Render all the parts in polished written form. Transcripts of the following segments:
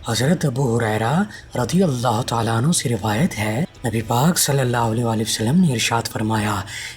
حضرت ابو ہریرہ رضی اللہ تعالیٰ عنہ سے روایت ہے، نبی پاک صلی اللہ علیہ وآلہ وسلم نے ارشاد فرمایا،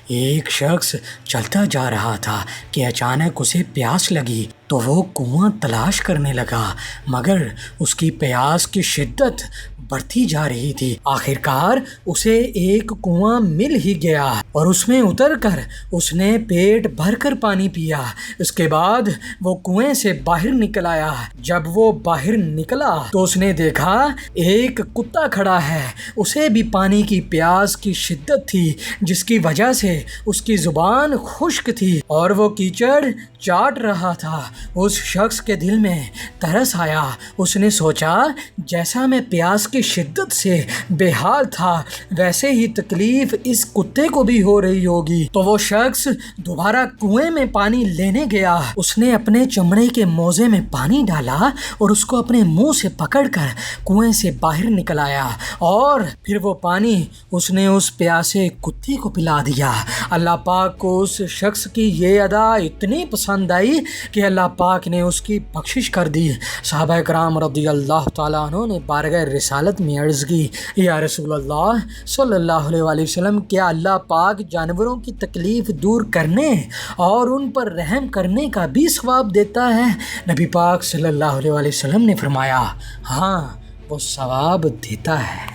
ایک شخص چلتا جا رہا تھا کہ اچانک اسے پیاس لگی تو وہ کنواں تلاش کرنے لگا، مگر اس کی پیاس کی شدت بڑھتی جا رہی تھی۔ آخرکار اسے ایک کنواں مل ہی گیا اور اس میں اتر کر اس نے پیٹ بھر کر پانی پیا۔ اس کے بعد وہ کنویں سے باہر نکل آیا۔ جب وہ باہر نکلا تو اس نے دیکھا ایک کتا کھڑا ہے، اسے بھی پانی کی پیاس کی شدت تھی، جس کی وجہ سے اس کی زبان خشک تھی اور وہ کیچڑ چاٹ رہا تھا۔ اس شخص کے دل میں ترس آیا۔ اس نے سوچا جیسا میں پیاس کی شدت سے بے حال تھا ویسے ہی تکلیف اس کتے کو بھی ہو رہی ہوگی، تو وہ شخص دوبارہ کنویں میں پانی لینے گیا۔ اس نے اپنے چمڑے کے موزے میں پانی ڈالا اور اس کو اپنے منہ سے پکڑ کر کنویں سے باہر نکل آیا اور پھر وہ پانی اس نے اس پیاسے کتے کو پلا دیا۔ اللہ پاک کو اس شخص کی یہ ادا اتنی پسند آئی کہ اللہ پاک نے اس کی بخشش کر دی۔ صحابہ کرام رضی اللہ تعالیٰ عنہ نے بارگاہ رسالت میں عرض کی، یا رسول اللہ صلی اللہ علیہ وآلہ وسلم، کیا اللہ پاک جانوروں کی تکلیف دور کرنے اور ان پر رحم کرنے کا بھی ثواب دیتا ہے؟ نبی پاک صلی اللہ علیہ وآلہ وسلم نے فرمایا، ہاں، وہ ثواب دیتا ہے۔